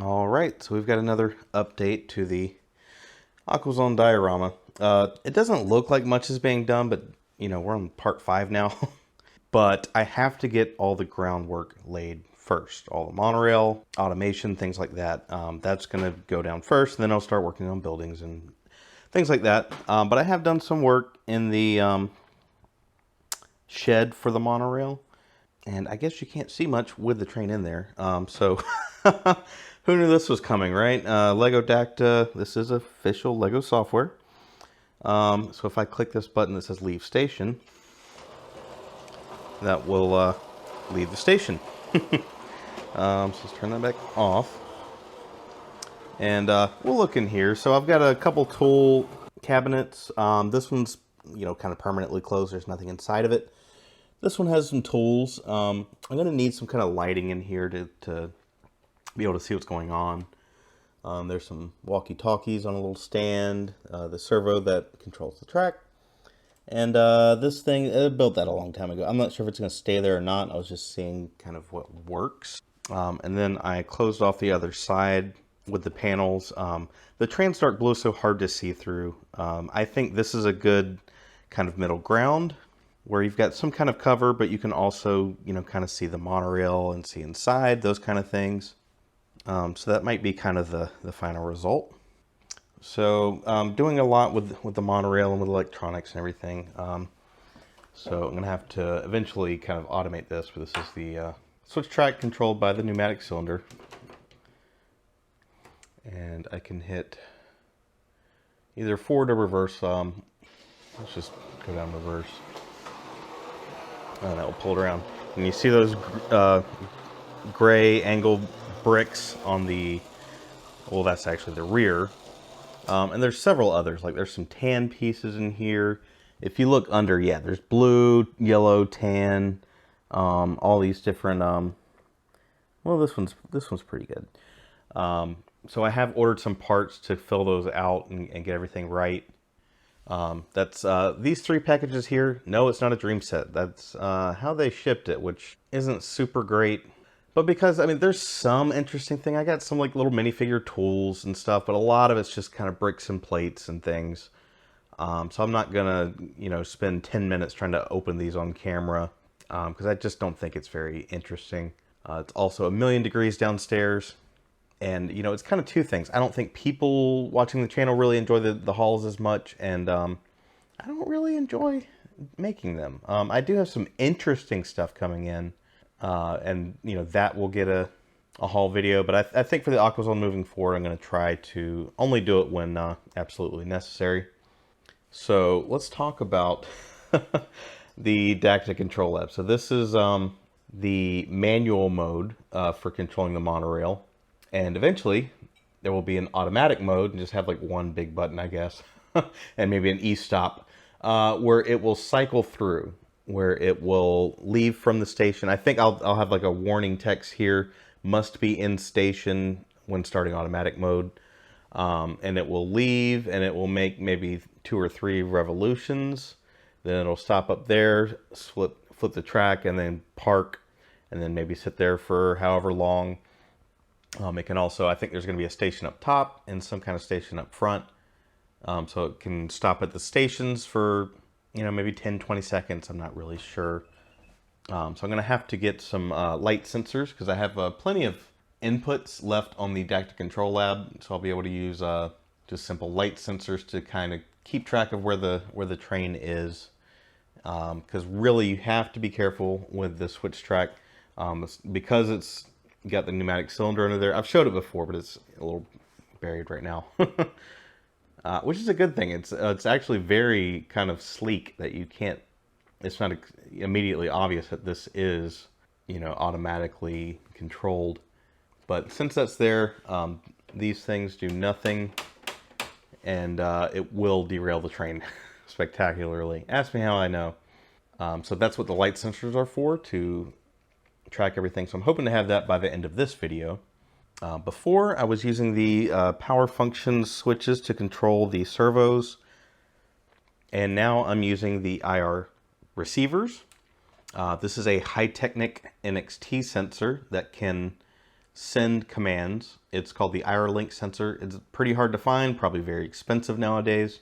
All right, so we've got another update to the Aquazone diorama. It doesn't look like much is being done, but you know, we're on part 5 now. But I have to get all the groundwork laid first. All the monorail, automation, things like that. That's going to go down first, and then I'll start working on buildings and things like that. But I have done some work in the shed for the monorail. And I guess you can't see much with the train in there. So who knew this was coming, right? Lego DACTA, this is official Lego software. So if I click this button that says leave station, that will leave the station. So let's turn that back off. And we'll look in here. So I've got a couple tool cabinets. This one's, you know, kind of permanently closed. There's nothing inside of it. This one has some tools. I'm going to need some kind of lighting in here to be able to see what's going on. There's some walkie-talkies on a little stand, the servo that controls the track. And this thing, I built that a long time ago. I'm not sure if it's going to stay there or not. I was just seeing kind of what works. And then I closed off the other side with the panels. The train's dark blue is so hard to see through. I think this is a good kind of middle ground, where you've got some kind of cover, but you can also, you know, kind of see the monorail and see inside, those kind of things. So that might be kind of the final result. So doing a lot with the monorail and with electronics and everything. So I'm going to have to eventually kind of automate this, but this is the switch track controlled by the pneumatic cylinder. And I can hit either forward or reverse. Let's just go down reverse. And that will pull it around. And you see those gray angled bricks on the, well, that's actually the rear. And there's several others, like there's some tan pieces in here. If you look under, yeah, there's blue, yellow, tan, all these different, well, this one's pretty good. So I have ordered some parts to fill those out and get everything right. That's these 3 packages here. No, it's not a dream set. That's how they shipped it, which isn't super great. But because, I mean, there's some interesting thing. I got some like little minifigure tools and stuff, but a lot of it's just kind of bricks and plates and things. So I'm not gonna, you know, spend 10 minutes trying to open these on camera, because I just don't think it's very interesting. It's also 1,000,000 degrees downstairs. And, you know, it's kind of 2 things. I don't think people watching the channel really enjoy the hauls as much, and I don't really enjoy making them. I do have some interesting stuff coming in, and, you know, that will get a haul video. But I think for the Aquazone moving forward, I'm going to try to only do it when absolutely necessary. So let's talk about the DACTA control app. So this is the manual mode for controlling the monorail. And eventually, there will be an automatic mode and just have like one big button, I guess, and maybe an e-stop, where it will cycle through, where it will leave from the station. I think I'll have like a warning text here, must be in station when starting automatic mode. And it will leave, and it will make maybe 2 or 3 revolutions. Then it'll stop up there, flip the track, and then park, and then maybe sit there for however long. It can also, I think there's going to be a station up top and some kind of station up front. So it can stop at the stations for, you know, maybe 10, 20 seconds. I'm not really sure. So I'm going to have to get some light sensors, because I have plenty of inputs left on the DACTA Control Lab. So I'll be able to use just simple light sensors to kind of keep track of where the train is. Because really you have to be careful with the switch track, because it's got the pneumatic cylinder under there. I've showed it before, but it's a little buried right now. Which is a good thing. It's actually very kind of sleek that you can't, it's not immediately obvious that this is, you know, automatically controlled. But since that's there, these things do nothing, and it will derail the train spectacularly. Ask me how I know. So that's what the light sensors are for, to track everything. So I'm hoping to have that by the end of this video. Before, I was using the power function switches to control the servos, and now I'm using the IR receivers. This is a High Technic NXT sensor that can send commands. It's called the IR link sensor. It's pretty hard to find, probably very expensive nowadays.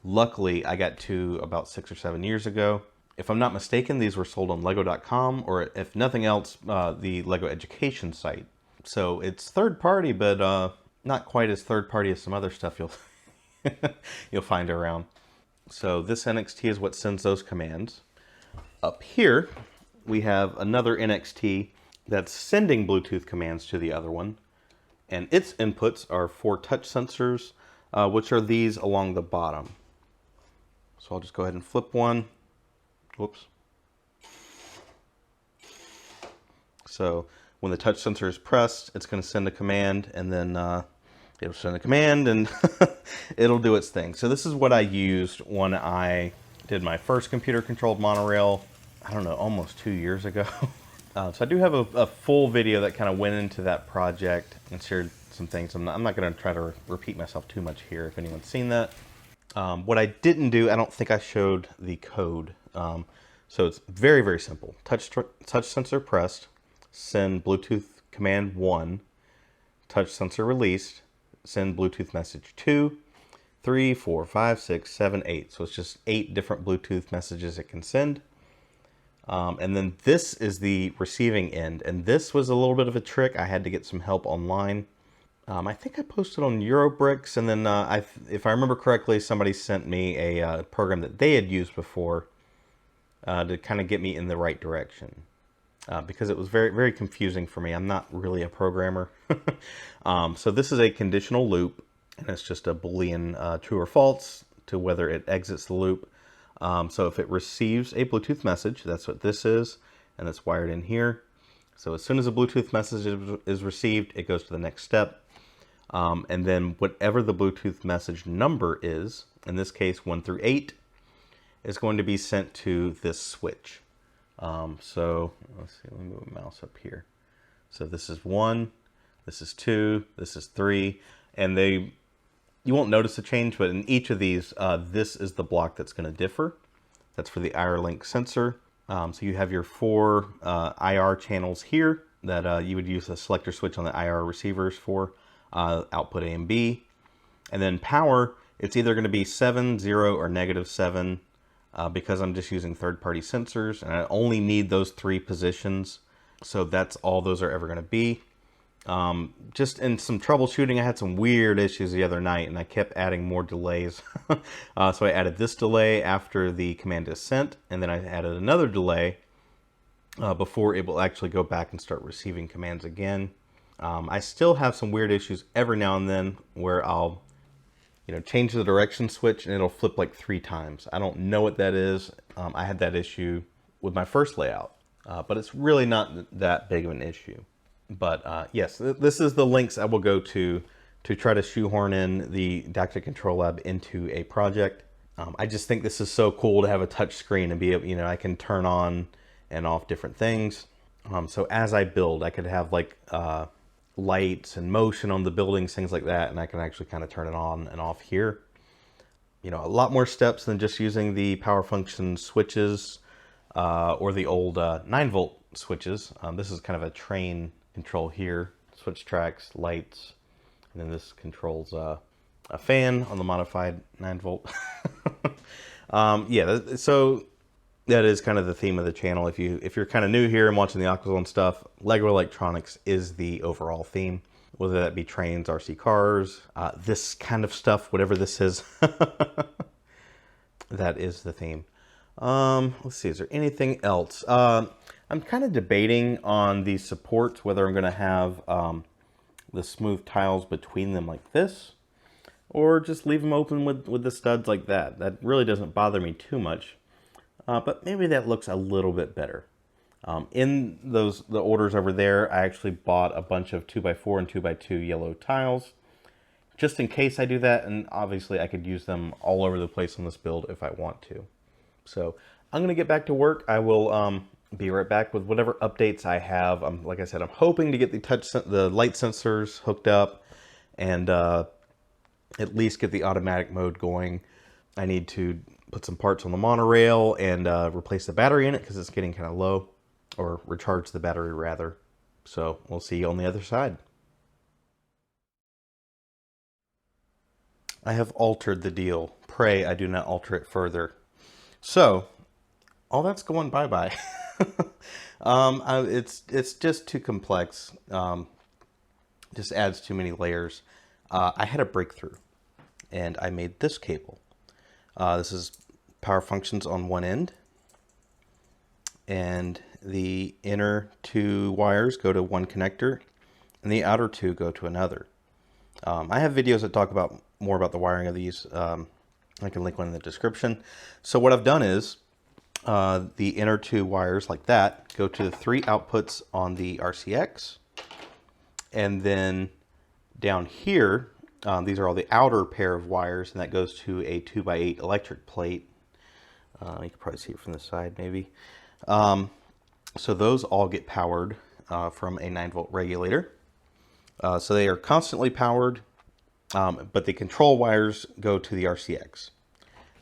Luckily, I got two about 6 or 7 years ago. If I'm not mistaken, these were sold on Lego.com, or if nothing else, the Lego education site. So it's third party, but not quite as third party as some other stuff you'll you'll find around. So this NXT is what sends those commands. Up here, we have another NXT that's sending Bluetooth commands to the other one. And its inputs are 4 touch sensors, which are these along the bottom. So I'll just go ahead and flip one. Whoops. So when the touch sensor is pressed, it's going to send a command, and then it'll send a command, and it'll do its thing. So this is what I used when I did my first computer-controlled monorail, I don't know, almost 2 years ago. So I do have a full video that kind of went into that project and shared some things. I'm not going to try to repeat myself too much here if anyone's seen that. What I didn't do, I don't think I showed the code. So it's very, very simple. Touch sensor pressed, send Bluetooth command 1, touch sensor released, send Bluetooth message 2, 3, 4, 5, 6, 7, 8. So it's just 8 different Bluetooth messages it can send. And then this is the receiving end. And this was a little bit of a trick. I had to get some help online. I think I posted on Eurobricks, and then if I remember correctly, somebody sent me a program that they had used before to kind of get me in the right direction. Because it was very, very confusing for me. I'm not really a programmer. So this is a conditional loop, and it's just a Boolean true or false to whether it exits the loop. So if it receives a Bluetooth message, that's what this is, and it's wired in here. So as soon as a Bluetooth message is received, it goes to the next step. And then whatever the Bluetooth message number is, in this case 1 through 8, is going to be sent to this switch. So let's see, let me move my mouse up here. So this is 1, this is 2, this is 3, and you won't notice a change, but in each of these, this is the block that's going to differ. That's for the IR link sensor. So you have your 4 IR channels here that you would use a selector switch on the IR receivers for output A and B. And then power, it's either going to be 7, 0, or -7 because I'm just using third-party sensors, and I only need those 3 positions. So that's all those are ever going to be. Just in some troubleshooting, I had some weird issues the other night, and I kept adding more delays. So I added this delay after the command is sent, and then I added another delay before it will actually go back and start receiving commands again. I still have some weird issues every now and then where I'll change the direction switch and it'll flip like 3 times. I don't know what that is. I had that issue with my first layout, but it's really not that big of an issue. But yes, this is the links I will go to try to shoehorn in the DACTA Control Lab into a project. I just think this is so cool to have a touch screen and be able, I can turn on and off different things. So as I build, I could have like lights and motion on the buildings, things like that, and I can actually kind of turn it on and off here. A lot more steps than just using the power function switches or the old 9-volt switches. This is kind of a train control here, switch tracks, lights, and then this controls a fan on the modified 9-volt. Yeah, so that is kind of the theme of the channel. If you're kind of new here and watching the Aquazone stuff, Lego electronics is the overall theme, whether that be trains, RC cars, this kind of stuff, whatever this is. That is the theme. Let's see, is there anything else? I'm kind of debating on the supports, whether I'm going to have the smooth tiles between them like this, or just leave them open with the studs like that. That really doesn't bother me too much. But maybe that looks a little bit better. In the orders over there, I actually bought a bunch of 2x4 and 2x2 yellow tiles, just in case I do that, and obviously I could use them all over the place on this build if I want to. So I'm going to get back to work. I will be right back with whatever updates I have. Like I said, I'm hoping to get the light sensors hooked up and at least get the automatic mode going. I need to put some parts on the monorail and replace the battery in it because it's getting kind of low, or recharge the battery rather. So we'll see you on the other side. I have altered the deal. Pray I do not alter it further. So all that's going bye-bye. It's just too complex. Just adds too many layers. I had a breakthrough, and I made this cable. This is power functions on one end, and the inner two wires go to one connector, and the outer two go to another. I have videos that talk about more about the wiring of these. I can link one in the description. So what I've done is the inner two wires like that go to the 3 outputs on the RCX, and then down here, these are all the outer pair of wires, and that goes to a 2x8 electric plate. You can probably see it from the side maybe. So those all get powered from a 9-volt regulator. So they are constantly powered, but the control wires go to the RCX.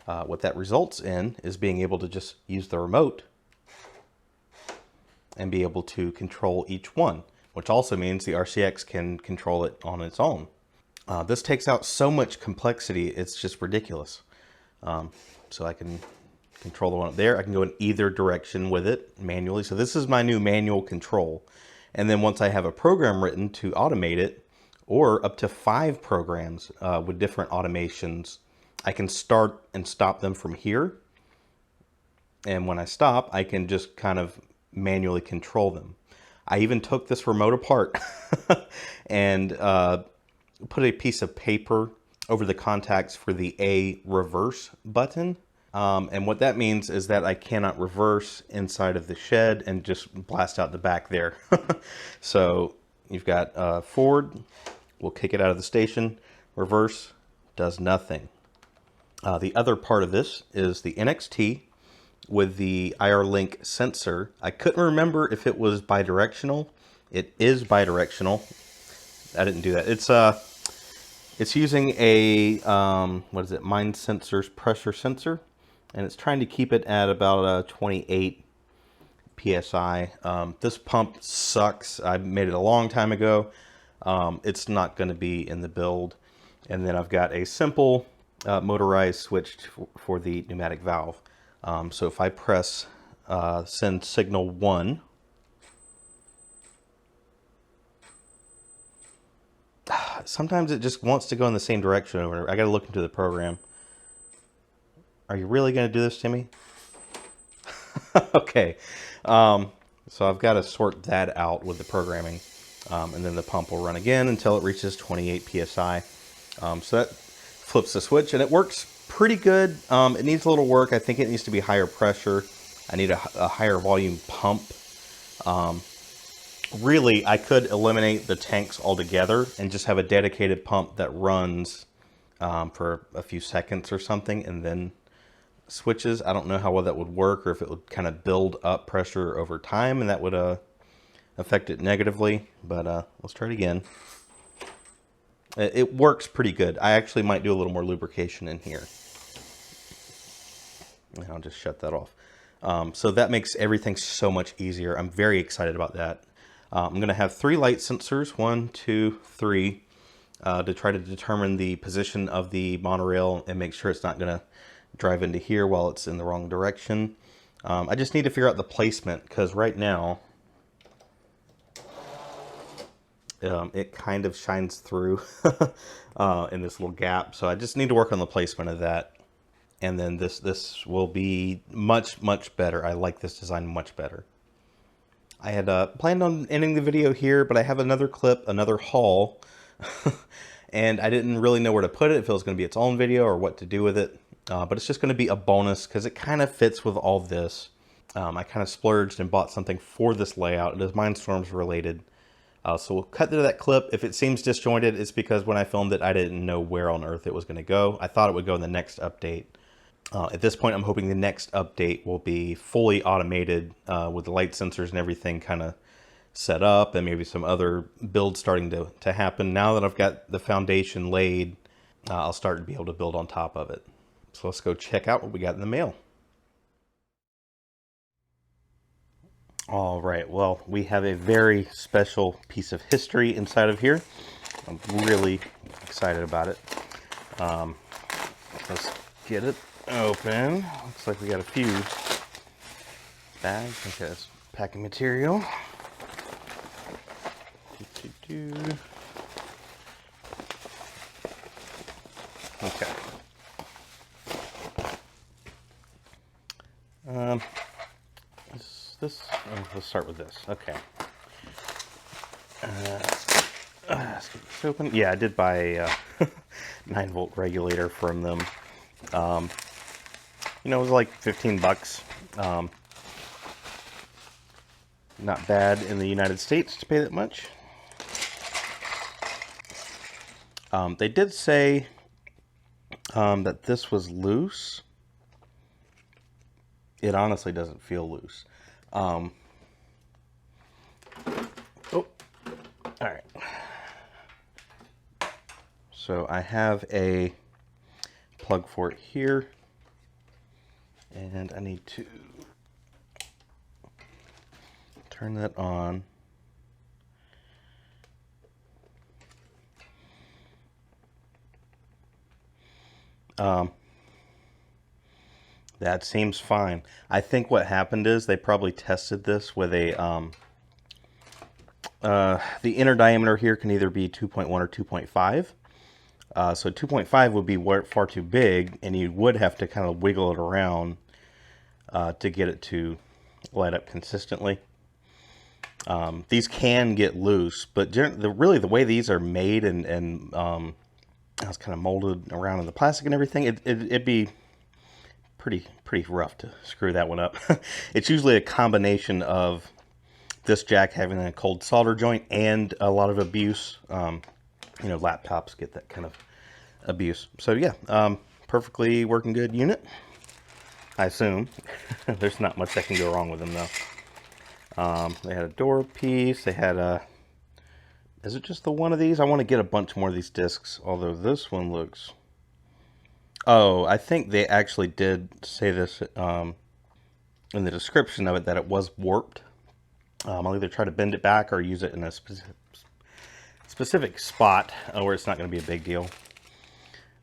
What that results in is being able to just use the remote and be able to control each one, which also means the RCX can control it on its own. This takes out so much complexity, it's just ridiculous. So I can control the one up there. I can go in either direction with it manually. So this is my new manual control. And then once I have a program written to automate it, or up to 5 programs with different automations, I can start and stop them from here. And when I stop, I can just kind of manually control them. I even took this remote apart and put a piece of paper over the contacts for the A reverse button. And what that means is that I cannot reverse inside of the shed and just blast out the back there. So you've got forward, we'll kick it out of the station. Reverse does nothing. The other part of this is the NXT with the IR link sensor. I couldn't remember if it was bidirectional. It is bidirectional. I didn't do that. It's using a what is it? Mindstorms pressure sensor, and it's trying to keep it at about 28 psi. This pump sucks. I made it a long time ago. It's not going to be in the build. And then I've got a simple motorized switch for the pneumatic valve. So if I press send signal 1, sometimes it just wants to go in the same direction over and over. I got to look into the program. Are you really going to do this to me? Okay. So I've got to sort that out with the programming. And then the pump will run again until it reaches 28 psi. So that flips the switch, and it works pretty good. It needs a little work. I think it needs to be higher pressure. I need a higher volume pump. Really, I could eliminate the tanks altogether and just have a dedicated pump that runs for a few seconds or something and then switches. I don't know how well that would work, or if it would kind of build up pressure over time and that would affect it negatively, but let's try it again. It works pretty good. I actually might do a little more lubrication in here. And I'll just shut that off. So that makes everything so much easier. I'm very excited about that. I'm going to have 3 light sensors, 1, 2, 3, to try to determine the position of the monorail and make sure it's not going to drive into here while it's in the wrong direction. I just need to figure out the placement, because right now it kind of shines through in this little gap. So I just need to work on the placement of that. And then this will be much, much better. I like this design much better. I had planned on ending the video here, but I have another clip, another haul, and I didn't really know where to put it, if it was going to be its own video or what to do with it. But it's just going to be a bonus because it kind of fits with all this. I kind of splurged and bought something for this layout. It is Mindstorms related. So we'll cut to that clip. If it seems disjointed, it's because when I filmed it, I didn't know where on earth it was going to go. I thought it would go in the next update. At this point, I'm hoping the next update will be fully automated with the light sensors and everything kind of set up, and maybe some other builds starting to happen. Now that I've got the foundation laid, I'll start to be able to build on top of it. So let's go check out what we got in the mail. All right, well, we have a very special piece of history inside of here. I'm really excited about it. Let's get it open. Looks like we got a few bags. Okay, that's packing material. Okay. Let's start with this. Okay. Let's get this open. Yeah, I did buy a 9-volt regulator from them. You know, it was like 15 bucks. Not bad in the United States to pay that much. They did say that this was loose. It honestly doesn't feel loose. Oh, all right. So I have a plug for it here, and I need to turn that on. That seems fine. I think what happened is they probably tested this with a the inner diameter here can either be 2.1 or 2.5. So 2.5 would be far too big, and you would have to kind of wiggle it around to get it to light up consistently. These can get loose, but really the way these are made and it's kind of molded around in the plastic and everything, it'd be pretty rough to screw that one up. It's usually a combination of this jack having a cold solder joint and a lot of abuse. You know, laptops get that kind of abuse. So yeah, perfectly working good unit, I assume. There's not much that can go wrong with them though. They had a door piece. They had a... Is it just the one of these? I want to get a bunch more of these discs, although this one looks... Oh, I think they actually did say this in the description of it, that it was warped. I'll either try to bend it back or use it in a specific spot where it's not going to be a big deal.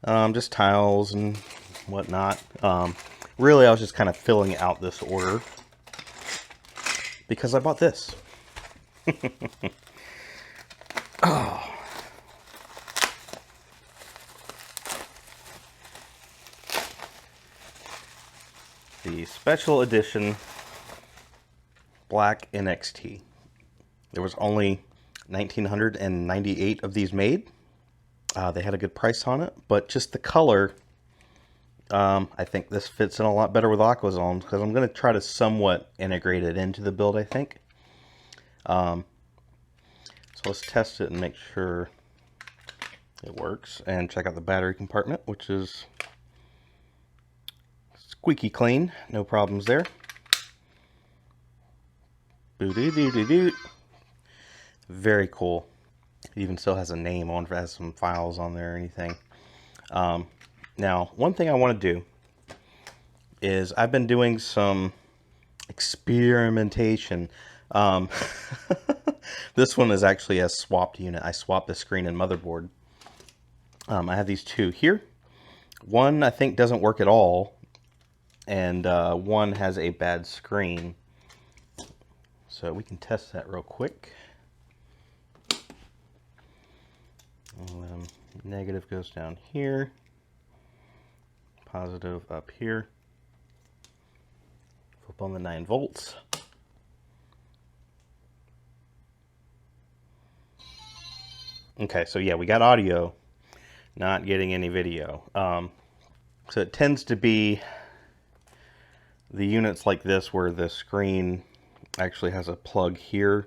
Just tiles and whatnot. Really, I was just kind of filling out this order because I bought this. Oh. The special edition Black NXT. There was only 1,998 of these made. They had a good price on it, but just the color, I think this fits in a lot better with Aquazone, because I'm going to try to somewhat integrate it into the build, I think. So let's test it and make sure it works, and check out the battery compartment, which is squeaky clean, no problems there. Boo-doo-doo-doo-doo. Very cool. It even still has a name on it, has some files on there or anything. Now, one thing I want to do is I've been doing some experimentation. This one is actually a swapped unit. I swapped the screen and motherboard. I have these two here. One I think doesn't work at all, and one has a bad screen. So we can test that real quick. Negative goes down here, positive up here. Flip on the 9 volts. Okay, so yeah, we got audio, not getting any video. So it tends to be the units like this where the screen actually has a plug here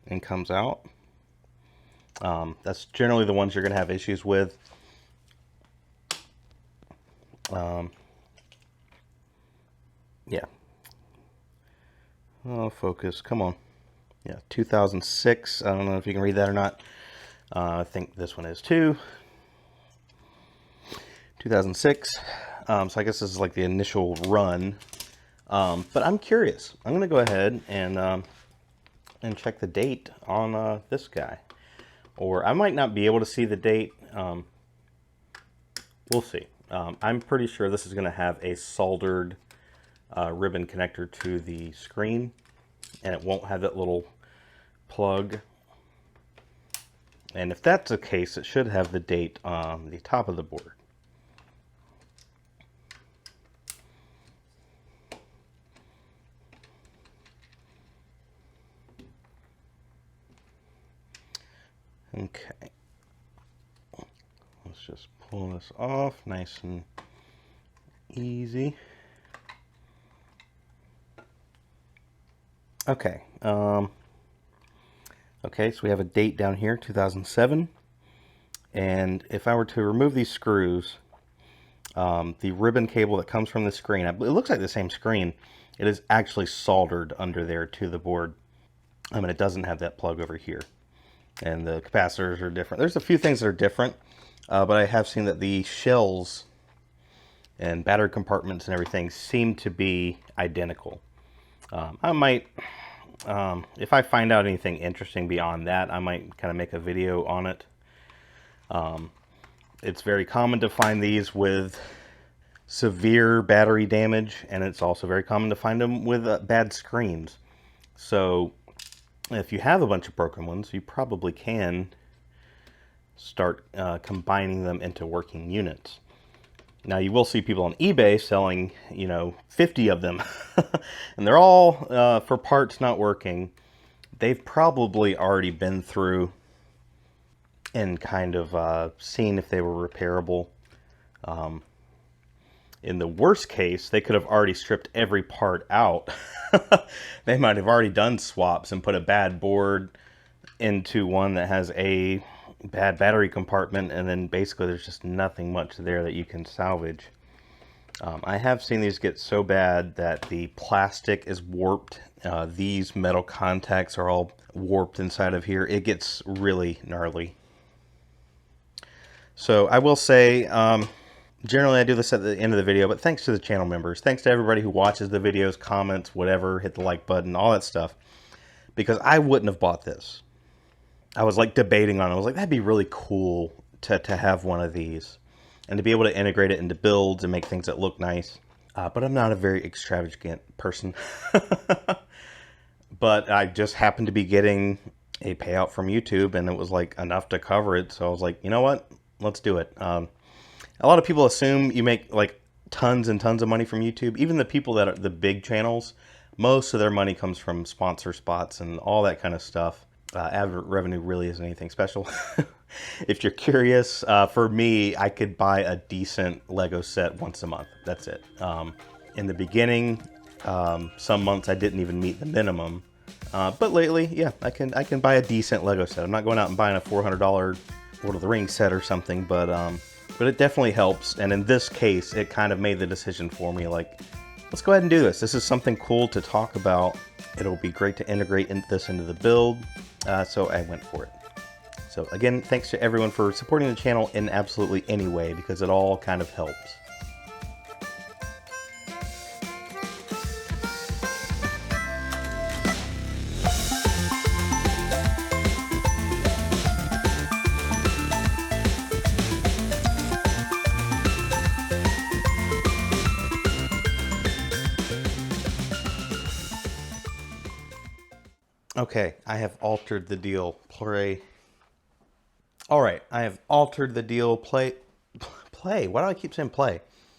and comes out. That's generally the ones you're going to have issues with. Yeah. Oh, focus. Come on. Yeah, 2006. I don't know if you can read that or not. I think this one is too. 2006. So I guess this is like the initial run. But I'm curious. I'm going to go ahead and check the date on this guy. Or I might not be able to see the date. We'll see. I'm pretty sure this is going to have a soldered ribbon connector to the screen, and it won't have that little plug. And if that's the case, it should have the date on the top of the board. Okay. Let's just pull this off nice and easy. Okay. Okay, so we have a date down here, 2007. And if I were to remove these screws, the ribbon cable that comes from the screen, it looks like the same screen. It is actually soldered under there to the board. I mean, it doesn't have that plug over here. And the capacitors are different. There's a few things that are different, but I have seen that the shells and battery compartments and everything seem to be identical. I might, if I find out anything interesting beyond that, I might kind of make a video on it. It's very common to find these with severe battery damage, and it's also very common to find them with bad screens. So if you have a bunch of broken ones, you probably can start combining them into working units. Now you will see people on eBay selling, 50 of them, and they're all for parts not working. They've probably already been through and kind of seen if they were repairable. In the worst case, they could have already stripped every part out. They might have already done swaps and put a bad board into one that has a bad battery compartment, and then basically there's just nothing much there that you can salvage. I have seen these get so bad that the plastic is warped. These metal contacts are all warped inside of here. It gets really gnarly. So I will say, generally I do this at the end of the video, but thanks to the channel members. Thanks to everybody who watches the videos, comments, whatever, hit the like button, all that stuff. Because I wouldn't have bought this. I was like debating on it. I was like, that'd be really cool to have one of these. And to be able to integrate it into builds and make things that look nice. But I'm not a very extravagant person. But I just happened to be getting a payout from YouTube, and it was like enough to cover it. So I was like, you know what? Let's do it. A lot of people assume you make like tons and tons of money from YouTube. Even the people that are the big channels, most of their money comes from sponsor spots and all that kind of stuff. Ad revenue really isn't anything special. If you're curious, for me, I could buy a decent Lego set once a month. That's it. In the beginning, some months I didn't even meet the minimum. But lately, yeah, I can buy a decent Lego set. I'm not going out and buying a $400 Lord of the Rings set or something, but it definitely helps. And in this case, it kind of made the decision for me, like, let's go ahead and do this. This is something cool to talk about. It'll be great to integrate this into the build. So I went for it. So again, thanks to everyone for supporting the channel in absolutely any way, because it all kind of helps. Okay, I have altered the deal. All right, I have altered the deal. Play. Why do I keep saying play?